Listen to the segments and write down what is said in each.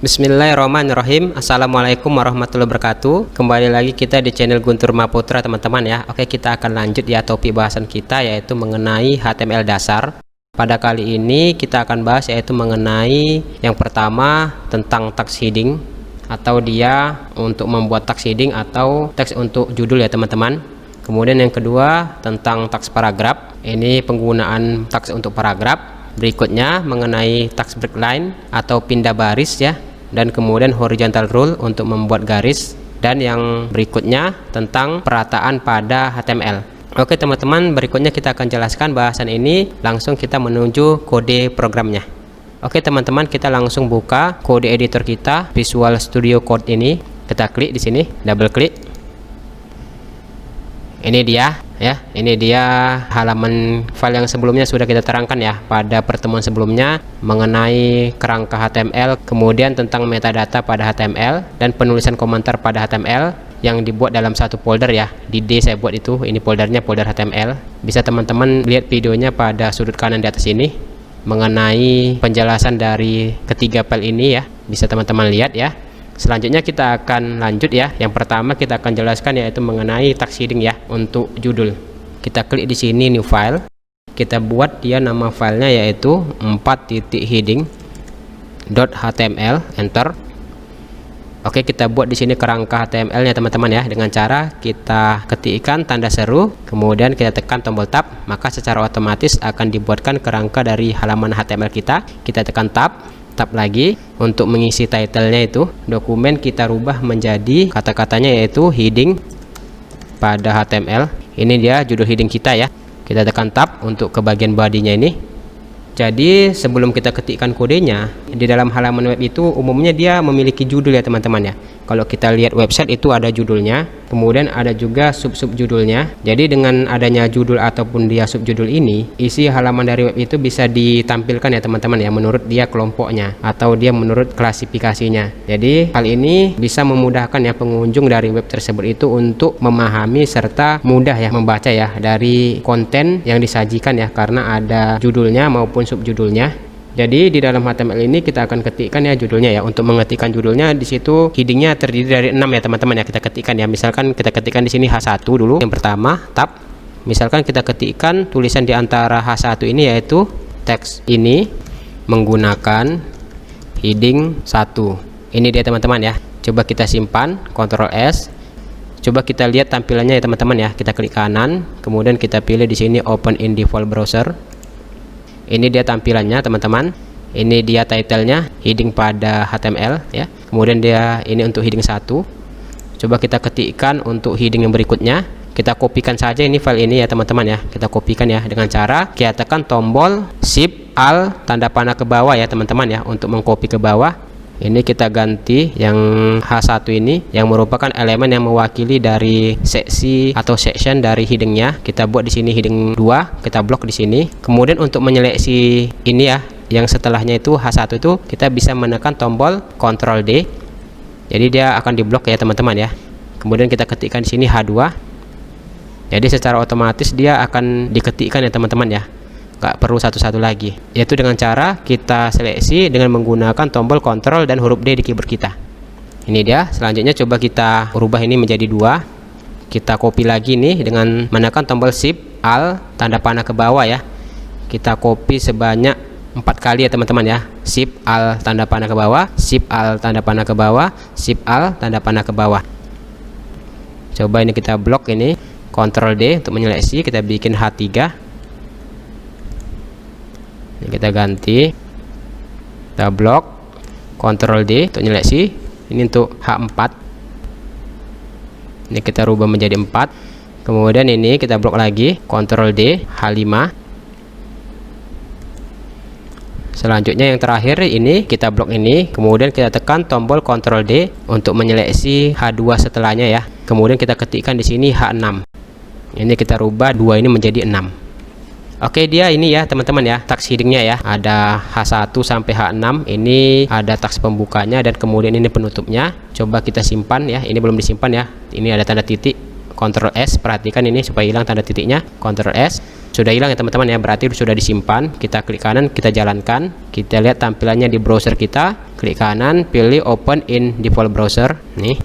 Bismillahirrahmanirrahim. Assalamualaikum warahmatullahi wabarakatuh. Kembali lagi kita di channel Guntur Maputra teman-teman ya. Oke, kita akan lanjut ya topik bahasan kita yaitu mengenai HTML dasar. Pada kali ini kita akan bahas yaitu mengenai yang pertama tentang tags heading, atau dia untuk membuat tags heading atau teks untuk judul ya teman-teman. Kemudian yang kedua tentang tags paragraf. Ini penggunaan tags untuk paragraf. Berikutnya mengenai tags break line atau pindah baris ya. Dan kemudian horizontal rule untuk membuat garis, dan yang berikutnya tentang perataan pada HTML. Oke teman-teman, berikutnya kita akan jelaskan bahasan ini, langsung kita menuju kode programnya. Oke teman-teman, kita langsung buka kode editor kita, Visual Studio Code ini. Kita klik di sini, double klik. Ini dia ya, ini dia halaman file yang sebelumnya sudah kita terangkan ya pada pertemuan sebelumnya mengenai kerangka HTML, kemudian tentang metadata pada HTML dan penulisan komentar pada HTML yang dibuat dalam satu folder ya. Di D saya buat itu, ini foldernya folder HTML. Bisa teman-teman lihat videonya pada sudut kanan di atas ini mengenai penjelasan dari ketiga file ini ya. Bisa teman-teman lihat ya. Selanjutnya kita akan lanjut ya. Yang pertama kita akan jelaskan yaitu mengenai tags heading ya untuk judul. Kita klik di sini new file. Kita buat dia nama filenya yaitu 4.heading.html, enter. Oke, kita buat di sini kerangka HTML-nya teman-teman ya dengan cara kita ketikkan tanda seru, kemudian kita tekan tombol tab, maka secara otomatis akan dibuatkan kerangka dari halaman HTML kita. Kita tekan tab lagi untuk mengisi title-nya itu dokumen kita rubah menjadi kata-katanya yaitu heading pada HTML. Ini dia judul heading kita ya. Kita tekan tab untuk ke bagian bodinya ini. Jadi sebelum kita ketikkan kodenya di dalam halaman web itu umumnya dia memiliki judul ya teman-teman ya. Kalau kita lihat website itu ada judulnya, kemudian ada juga sub-sub judulnya. Jadi dengan adanya judul ataupun dia subjudul ini, isi halaman dari web itu bisa ditampilkan ya teman-teman ya menurut dia kelompoknya atau dia menurut klasifikasinya. Jadi hal ini bisa memudahkan ya pengunjung dari web tersebut itu untuk memahami serta mudah ya membaca ya dari konten yang disajikan ya karena ada judulnya maupun subjudulnya. Jadi di dalam HTML ini kita akan ketikkan ya judulnya ya. Untuk mengetikkan judulnya di situ headingnya terdiri dari 6 ya teman-teman ya. Kita ketikkan ya. Misalkan kita ketikkan di sini H1 dulu. Yang pertama tab. Misalkan kita ketikkan tulisan di antara H1 ini yaitu teks ini menggunakan heading 1. Ini dia teman-teman ya. Coba kita simpan, Ctrl S. Coba kita lihat tampilannya ya teman-teman ya. Kita klik kanan, kemudian kita pilih di sini Open in Default Browser. Ini dia tampilannya teman-teman. Ini dia titlenya, heading pada HTML ya. Kemudian dia ini untuk heading 1. Coba kita ketikkan untuk heading yang berikutnya. Kita kopikan saja ini file ini ya teman-teman ya. Kita kopikan ya dengan cara kita tekan tombol Shift Alt tanda panah ke bawah ya teman-teman ya untuk mengcopy ke bawah. Ini kita ganti yang H1 ini yang merupakan elemen yang mewakili dari seksi atau section dari headingnya. Kita buat di sini heading 2, kita blok di sini. Kemudian untuk menyeleksi ini ya, yang setelahnya itu H1 itu kita bisa menekan tombol Ctrl D. Jadi dia akan diblok ya teman-teman ya. Kemudian kita ketikkan di sini H2. Jadi secara otomatis dia akan diketikkan ya teman-teman ya. Gak perlu satu-satu lagi, yaitu dengan cara kita seleksi dengan menggunakan tombol Ctrl dan huruf D di keyboard kita. Ini dia. Selanjutnya coba kita rubah ini menjadi 2. Kita copy lagi nih dengan menekan tombol Shift Alt tanda panah ke bawah ya. Kita copy sebanyak 4 kali ya teman-teman ya. Shift Alt tanda panah ke bawah, Shift Alt tanda panah ke bawah, Shift Alt tanda panah ke bawah. Coba ini kita blok ini, Ctrl D untuk menyeleksi. Kita bikin H3. Kita ganti, kita blok, Ctrl D untuk nyeleksi. Ini untuk H4. Ini kita rubah menjadi 4. Kemudian ini kita blok lagi, Ctrl D, H5. Selanjutnya yang terakhir ini kita blok ini, kemudian kita tekan tombol Ctrl D untuk menyeleksi H2 setelahnya ya. Kemudian kita ketikkan di sini H6. Ini kita rubah 2 ini menjadi 6. Oke, dia ini ya teman-teman ya, tags headingnya ya. Ada H1 sampai H6. Ini ada tags pembukanya dan kemudian ini penutupnya. Coba kita simpan ya. Ini belum disimpan ya. Ini ada tanda titik. Ctrl S, perhatikan ini supaya hilang tanda titiknya. Ctrl S. sudah hilang ya teman-teman ya, berarti sudah disimpan. Kita klik kanan, kita jalankan, kita lihat tampilannya di browser kita. Klik kanan, pilih open in default browser. Nih,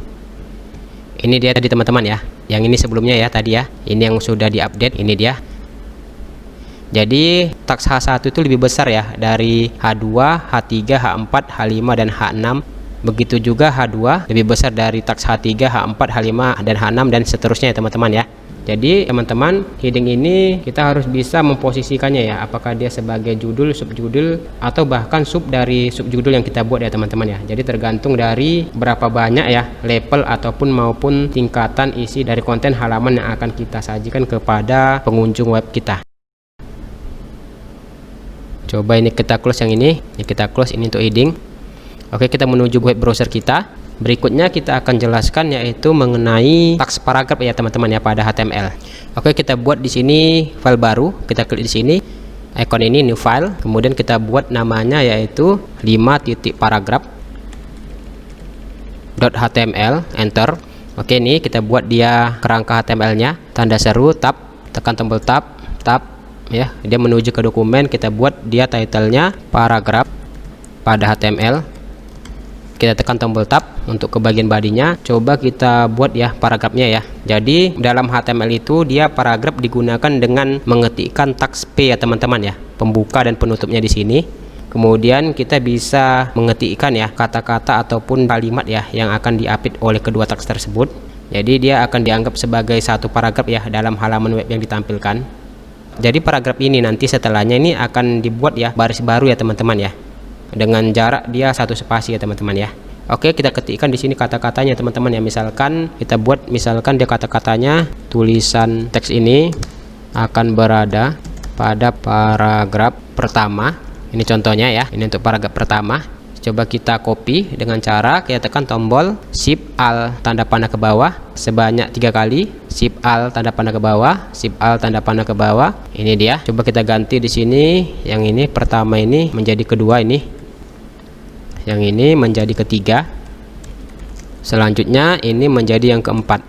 ini dia tadi teman-teman ya, yang ini sebelumnya ya tadi ya, ini yang sudah diupdate, ini dia. Jadi tax H1 itu lebih besar ya dari H2, H3, H4, H5 dan H6. Begitu juga H2 lebih besar dari tax H3, H4, H5 dan H6 dan seterusnya ya teman-teman ya. Jadi teman-teman, heading ini kita harus bisa memposisikannya ya, apakah dia sebagai judul, subjudul, atau bahkan sub dari subjudul yang kita buat ya teman-teman ya. Jadi tergantung dari berapa banyak ya level ataupun maupun tingkatan isi dari konten halaman yang akan kita sajikan kepada pengunjung web kita. Coba ini kita close yang ini kita close ini untuk heading. Oke, kita menuju web browser kita. Berikutnya kita akan jelaskan yaitu mengenai teks paragraf ya teman-teman ya pada HTML. Oke, kita buat di sini file baru. Kita klik di sini icon ini new file. Kemudian kita buat namanya yaitu 5.paragraph.html, enter. Oke, ini kita buat dia kerangka HTML-nya, tanda seru, tab, tekan tombol tab ya. Dia menuju ke dokumen, kita buat dia title-nya paragraf pada HTML. Kita tekan tombol tab untuk ke bagian bodinya. Coba kita buat ya paragrafnya ya. Jadi dalam HTML itu dia paragraf digunakan dengan mengetikkan teks P ya teman-teman ya, pembuka dan penutupnya di sini. Kemudian kita bisa mengetikkan ya kata-kata ataupun kalimat ya yang akan diapit oleh kedua teks tersebut. Jadi dia akan dianggap sebagai satu paragraf ya dalam halaman web yang ditampilkan. Jadi paragraf ini nanti setelahnya ini akan dibuat ya baris baru ya teman-teman ya, dengan jarak dia 1 spasi ya teman-teman ya. Oke, kita ketikkan di sini kata-katanya teman-teman ya. Misalkan kita buat, misalkan dia kata-katanya, tulisan teks ini akan berada pada paragraf pertama. Ini contohnya ya, ini untuk paragraf pertama. Coba kita copy dengan cara kita tekan tombol Shift Alt tanda panah ke bawah sebanyak 3 kali. Shift Alt tanda panah ke bawah, Shift Alt tanda panah ke bawah. Ini dia. Coba kita ganti di sini, yang ini pertama ini menjadi kedua ini. Yang ini menjadi ketiga, selanjutnya ini menjadi yang keempat.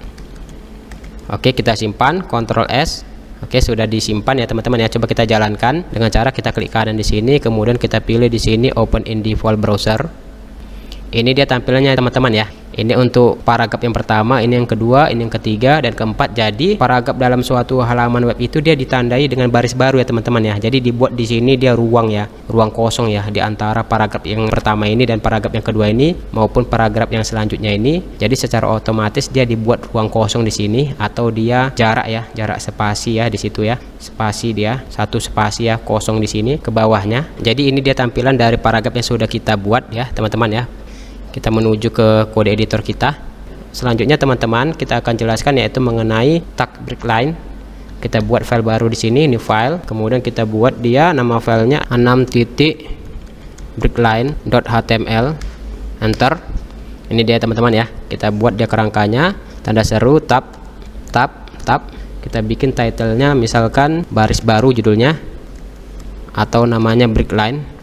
Oke, kita simpan, Ctrl S. Oke, sudah disimpan ya teman-teman ya. Coba kita jalankan dengan cara kita klik kanan di sini, kemudian kita pilih di sini Open in Default Browser. Ini dia tampilannya teman-teman ya. Ini untuk paragraf yang pertama, ini yang kedua, ini yang ketiga dan keempat. Jadi paragraf dalam suatu halaman web itu dia ditandai dengan baris baru ya teman-teman ya. Jadi dibuat di sini dia ruang ya, ruang kosong ya di antara paragraf yang pertama ini dan paragraf yang kedua ini maupun paragraf yang selanjutnya ini. Jadi secara otomatis dia dibuat ruang kosong di sini, atau dia jarak ya, jarak spasi ya di situ ya. Spasi dia 1 spasi ya kosong di sini ke bawahnya. Jadi ini dia tampilan dari paragraf yang sudah kita buat ya teman-teman ya. Kita menuju ke kode editor kita. Selanjutnya teman-teman kita akan jelaskan yaitu mengenai tag break line. Kita buat file baru di sini, new file. Kemudian kita buat dia nama filenya 6.breakline.html, enter. Ini dia teman-teman ya. Kita buat dia kerangkanya, tanda seru, tab. Kita bikin titlenya misalkan baris baru judulnya, atau namanya break line.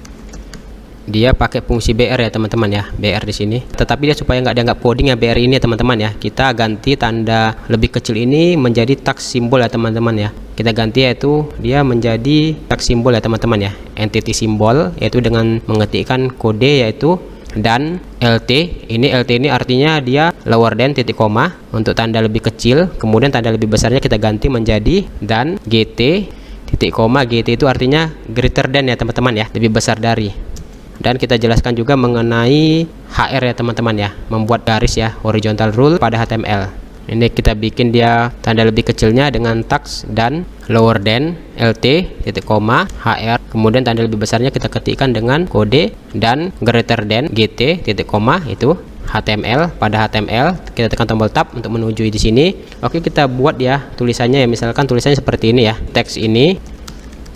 Dia pakai fungsi BR ya teman-teman ya, BR di sini. Tetapi dia supaya nggak dianggap coding ya BR ini ya teman-teman ya, kita ganti tanda lebih kecil ini menjadi tag simbol ya teman-teman ya. Kita ganti yaitu dia menjadi tag simbol ya teman-teman ya, entity simbol, yaitu dengan mengetikkan kode yaitu dan LT. Ini LT ini artinya dia lower than titik koma untuk tanda lebih kecil. Kemudian tanda lebih besarnya kita ganti menjadi dan GT titik koma. GT itu artinya greater than ya teman-teman ya, lebih besar dari. Dan kita jelaskan juga mengenai HR ya teman-teman ya, membuat garis ya, horizontal rule pada HTML. Ini kita bikin dia tanda lebih kecilnya dengan tags dan lower than LT titik koma HR. Kemudian tanda lebih besarnya kita ketikkan dengan kode dan greater than GT titik koma, itu HTML. Pada HTML kita tekan tombol tab untuk menuju di sini. Oke, kita buat ya tulisannya ya, misalkan tulisannya seperti ini ya. Teks ini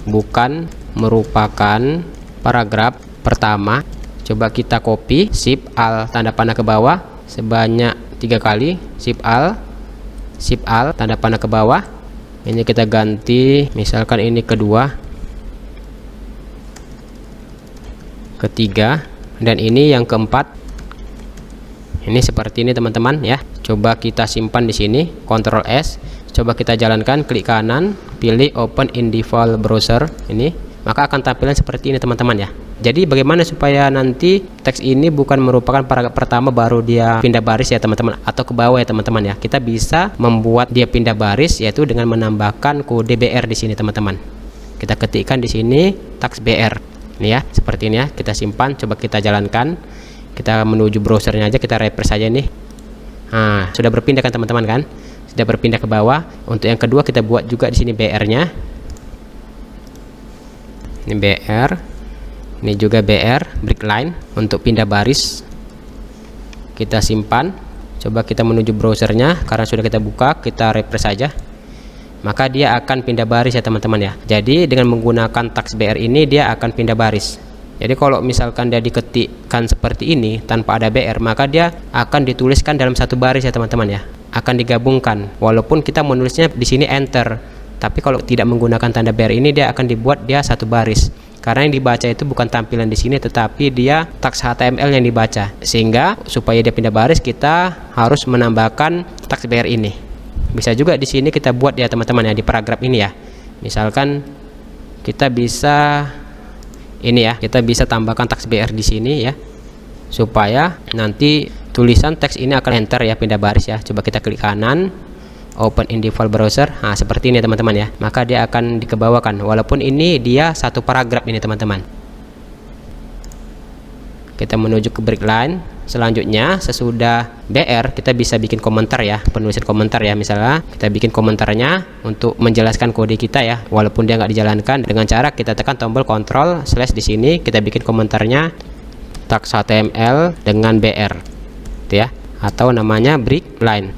bukan merupakan paragraf pertama. Coba kita copy, Shift Alt tanda panah ke bawah sebanyak 3 kali, Shift Alt tanda panah ke bawah. Ini kita ganti misalkan ini kedua, ketiga, dan ini yang keempat. Ini seperti ini teman-teman ya. Coba kita simpan di sini, Ctrl S. Coba kita jalankan, klik kanan, pilih open in default browser ini, maka akan tampilan seperti ini teman-teman ya. Jadi bagaimana supaya nanti teks ini bukan merupakan paragraf pertama baru dia pindah baris ya teman-teman, atau ke bawah ya teman-teman ya. Kita bisa membuat dia pindah baris yaitu dengan menambahkan kode BR di sini teman-teman. Kita ketikkan di sini teks BR. Ini ya, seperti ini ya. Kita simpan, coba kita jalankan. Kita menuju browsernya aja, kita refresh saja nih. Nah, sudah berpindah kan teman-teman kan? Sudah berpindah ke bawah. Untuk yang kedua kita buat juga di sini BR-nya. Ini BR. Ini juga BR, break line untuk pindah baris. Kita simpan. Coba kita menuju browsernya, karena sudah kita buka, kita refresh saja. Maka dia akan pindah baris ya teman-teman ya. Jadi dengan menggunakan teks BR ini dia akan pindah baris. Jadi kalau misalkan dia diketikkan seperti ini tanpa ada BR, maka dia akan dituliskan dalam satu baris ya teman-teman ya. Akan digabungkan. Walaupun kita menulisnya di sini enter, tapi kalau tidak menggunakan tanda BR ini dia akan dibuat dia satu baris. Karena yang dibaca itu bukan tampilan di sini, tetapi dia teks HTML yang dibaca. Sehingga supaya dia pindah baris kita harus menambahkan teks BR ini. Bisa juga di sini kita buat ya teman-teman ya, di paragraf ini ya. Misalkan kita bisa ini ya, kita bisa tambahkan teks BR di sini ya, supaya nanti tulisan teks ini akan enter ya, pindah baris ya. Coba kita klik kanan, open in default browser. Nah, seperti ini teman-teman ya. Maka dia akan dikebawakan walaupun ini dia satu paragraf ini teman-teman. Kita menuju ke break line. Selanjutnya sesudah BR kita bisa bikin komentar ya, penulisan komentar ya. Misalnya kita bikin komentarnya untuk menjelaskan kode kita ya, walaupun dia nggak dijalankan, dengan cara kita tekan tombol Ctrl / di sini kita bikin komentarnya teks HTML dengan BR gitu ya, atau namanya break line.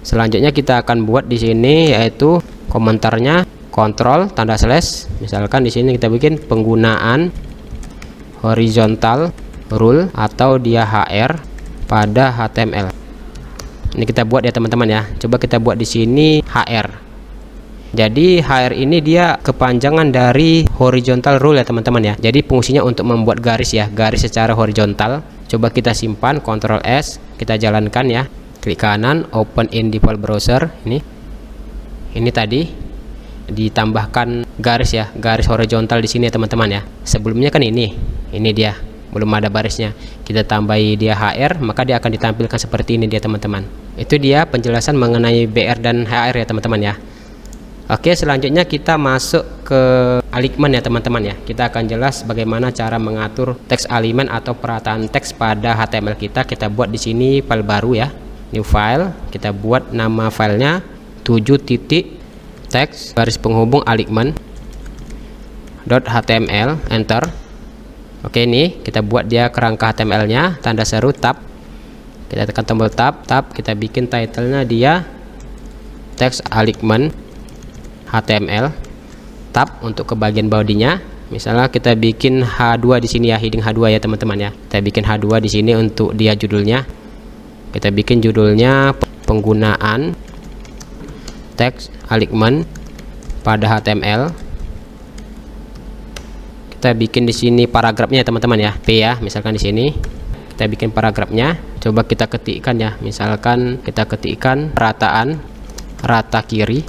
Selanjutnya kita akan buat di sini yaitu komentarnya Ctrl / misalkan di sini kita bikin penggunaan horizontal rule atau dia HR pada HTML. Ini kita buat ya teman-teman ya. Coba kita buat di sini HR. Jadi HR ini dia kepanjangan dari horizontal rule ya teman-teman ya. Jadi fungsinya untuk membuat garis ya, garis secara horizontal. Coba kita simpan, Ctrl S, kita jalankan ya. Klik kanan, open in default browser. Ini tadi ditambahkan garis ya, garis horizontal di sini ya teman-teman ya. Sebelumnya kan ini dia belum ada barisnya, kita tambahi dia HR, maka dia akan ditampilkan seperti ini dia teman-teman. Itu dia penjelasan mengenai BR dan HR ya teman-teman ya. Oke, selanjutnya kita masuk ke alignment ya teman-teman ya. Kita akan jelas bagaimana cara mengatur teks alignment atau perataan teks pada HTML kita. Kita buat di sini file baru ya, new file. Kita buat nama filenya 7.teks garis penghubung alignment.html, enter. Oke, ini kita buat dia kerangka HTML-nya, tanda seru tab. Kita tekan tombol tab, kita bikin title-nya dia teks alignment HTML, tab untuk ke bagian bodinya. Misalnya kita bikin H2 di sini ya, heading H2 ya teman-teman ya. Kita bikin H2 di sini untuk dia judulnya. Kita bikin judulnya penggunaan teks alignment pada HTML. Kita bikin di sini paragrafnya teman-teman ya, P ya, misalkan di sini kita bikin paragrafnya. Coba kita ketikkan ya, misalkan kita ketikkan rataan rata kiri.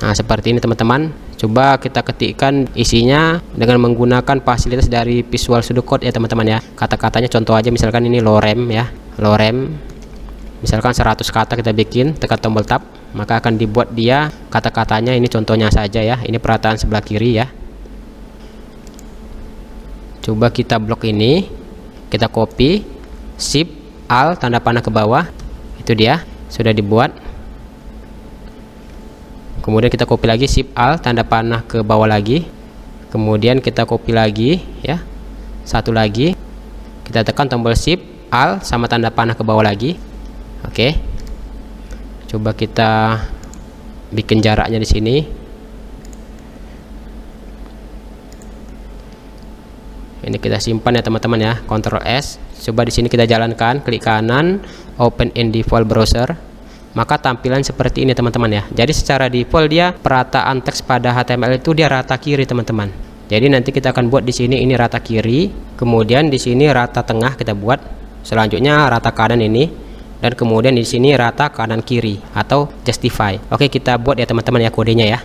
Nah, seperti ini teman-teman. Coba kita ketikkan isinya dengan menggunakan fasilitas dari Visual Studio Code ya teman-teman ya. Kata-katanya contoh aja, misalkan ini lorem ya, lorem. Misalkan 100 kata kita bikin, tekan tombol tab, maka akan dibuat dia kata-katanya. Ini contohnya saja ya, ini perataan sebelah kiri ya. Coba kita blok ini, kita copy, shift alt tanda panah ke bawah. Itu dia sudah dibuat. Kemudian kita copy lagi, shift alt tanda panah ke bawah lagi. Kemudian kita copy lagi ya, satu lagi, kita tekan tombol shift alt sama tanda panah ke bawah lagi. Oke, coba kita bikin jaraknya di sini. Ini kita simpan ya teman-teman ya, Ctrl S. Coba di sini kita jalankan, klik kanan, open in default browser. Maka tampilan seperti ini teman-teman ya. Jadi secara default dia perataan teks pada HTML itu dia rata kiri teman-teman. Jadi nanti kita akan buat di sini ini rata kiri, kemudian di sini rata tengah kita buat. Selanjutnya rata kanan ini, dan kemudian di sini rata kanan kiri atau justify. Oke, kita buat ya teman-teman ya kodenya ya.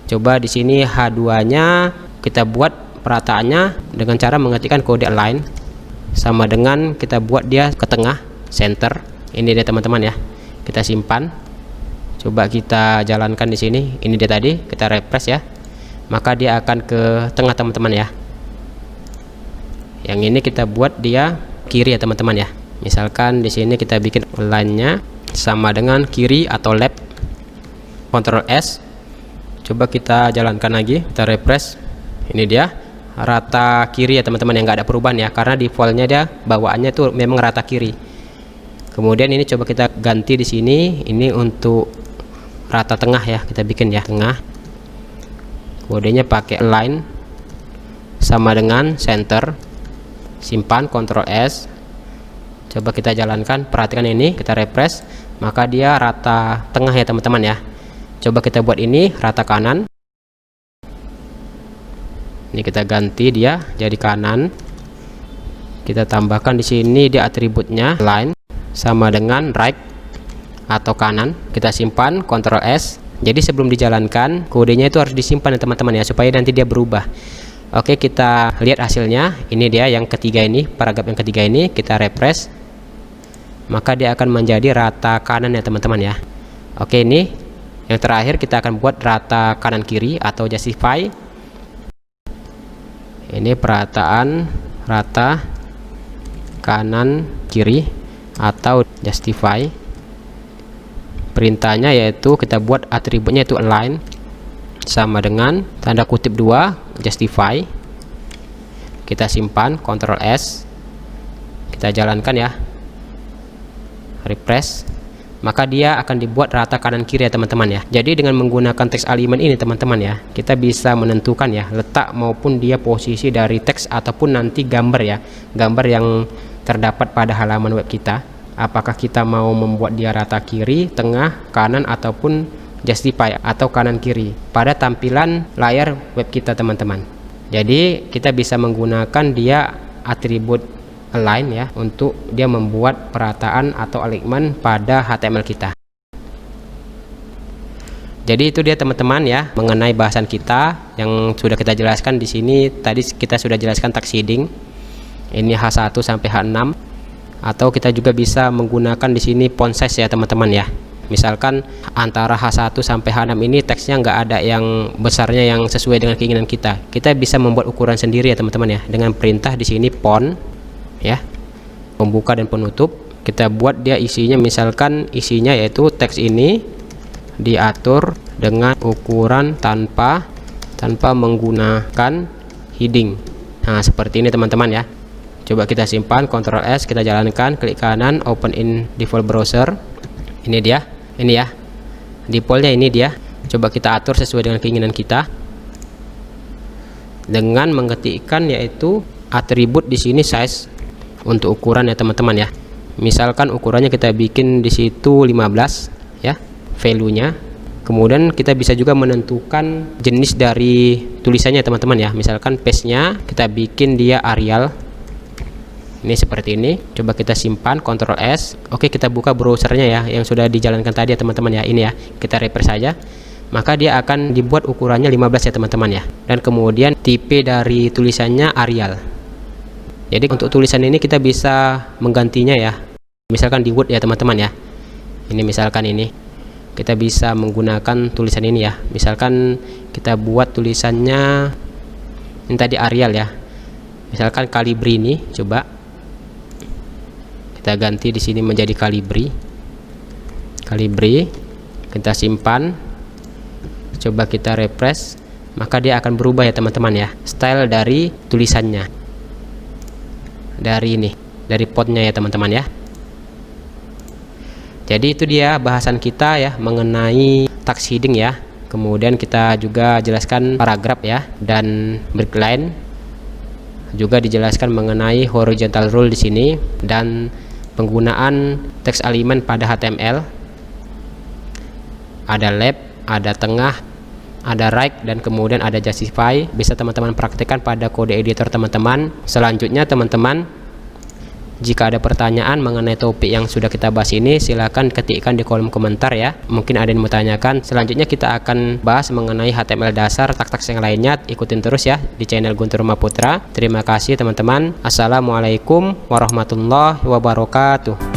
Coba di sini H2-nya kita buat perataannya dengan cara mengetikkan kode align, sama dengan kita buat dia ke tengah center. Ini dia teman-teman ya. Kita simpan. Coba kita jalankan di sini. Ini dia tadi, kita refresh ya. Maka dia akan ke tengah teman-teman ya. Yang ini kita buat dia kiri ya teman-teman ya. Misalkan di sini kita bikin line-nya sama dengan kiri atau left. Ctrl S. Coba kita jalankan lagi, kita refresh. Ini dia rata kiri ya teman-teman, yang nggak ada perubahan ya, karena defaultnya dia bawaannya tuh memang rata kiri. Kemudian ini coba kita ganti di sini, ini untuk rata tengah ya, kita bikin ya tengah. Kodenya pakai line sama dengan center. Simpan, Ctrl S. Coba kita jalankan, perhatikan ini, kita refresh, maka dia rata tengah ya teman-teman ya. Coba kita buat ini rata kanan. Ini kita ganti dia jadi kanan. Kita tambahkan di sini dia atributnya line sama dengan right atau kanan. Kita simpan, Ctrl S. Jadi sebelum dijalankan kodenya itu harus disimpan ya teman-teman ya, supaya nanti dia berubah. Oke, kita lihat hasilnya. Ini dia yang ketiga ini, paragraf yang ketiga ini, kita refresh. Maka dia akan menjadi rata kanan ya teman-teman ya. Oke, ini yang terakhir kita akan buat rata kanan kiri atau justify. Ini perataan rata kanan kiri atau justify. Perintahnya yaitu kita buat atributnya itu align sama dengan tanda kutip 2 justify. Kita simpan, Ctrl S. Kita jalankan ya. Refresh. Maka dia akan dibuat rata kanan kiri ya teman-teman ya. Jadi dengan menggunakan text element ini teman-teman ya, kita bisa menentukan ya letak maupun dia posisi dari teks ataupun nanti gambar ya, gambar yang terdapat pada halaman web kita. Apakah kita mau membuat dia rata kiri, tengah, kanan ataupun justify atau kanan kiri pada tampilan layar web kita teman-teman. Jadi kita bisa menggunakan dia atribut align ya untuk dia membuat perataan atau alignment pada HTML kita. Jadi itu dia teman-teman ya mengenai bahasan kita yang sudah kita jelaskan di sini. Tadi kita sudah jelaskan tag shading. Ini H1 sampai H6, atau kita juga bisa menggunakan di sini font size ya teman-teman ya. Misalkan antara H1 sampai H6 ini teksnya nggak ada yang besarnya yang sesuai dengan keinginan kita. Kita bisa membuat ukuran sendiri ya teman-teman ya dengan perintah di sini font ya, pembuka dan penutup. Kita buat dia isinya, misalkan isinya yaitu teks ini diatur dengan ukuran tanpa menggunakan heading. Nah seperti ini teman-teman ya. Coba kita simpan, Ctrl S, kita jalankan, klik kanan, open in default browser. Ini dia, ini ya defaultnya, ini dia. Coba kita atur sesuai dengan keinginan kita dengan mengetikkan yaitu atribut di sini size untuk ukuran ya teman-teman ya. Misalkan ukurannya kita bikin di situ 15 ya value-nya. Kemudian kita bisa juga menentukan jenis dari tulisannya teman-teman ya. Misalkan paste-nya kita bikin dia Arial. Ini seperti ini. Coba kita simpan, Ctrl S. Oke, kita buka browsernya ya yang sudah dijalankan tadi ya teman-teman ya. Ini ya, kita refresh saja. Maka dia akan dibuat ukurannya 15 ya teman-teman ya. Dan kemudian tipe dari tulisannya Arial. Jadi untuk tulisan ini kita bisa menggantinya ya. Misalkan di Word ya teman-teman ya. Ini misalkan ini kita bisa menggunakan tulisan ini ya. Misalkan kita buat tulisannya ini tadi Arial ya. Misalkan Calibri ini, coba kita ganti di sini menjadi Calibri. Calibri, kita simpan. Coba kita refresh, maka dia akan berubah ya teman-teman ya. Style dari tulisannya. Dari ini, dari fontnya ya teman-teman ya. Jadi itu dia bahasan kita ya mengenai tag shading ya. Kemudian kita juga jelaskan paragraf ya dan break line. Juga dijelaskan mengenai horizontal rule di sini dan penggunaan text element pada HTML. Ada left, ada tengah, ada right, dan kemudian ada justify. Bisa teman-teman praktekkan pada kode editor teman-teman. Selanjutnya teman-teman Jika ada pertanyaan mengenai topik yang sudah kita bahas ini, silahkan ketikkan di kolom komentar ya. Mungkin ada yang mau tanyakan. Selanjutnya kita akan bahas mengenai HTML dasar, taks-taks yang lainnya. Ikutin terus ya di channel Guntur Rumah Putra. Terima kasih teman-teman. Assalamualaikum warahmatullahi wabarakatuh.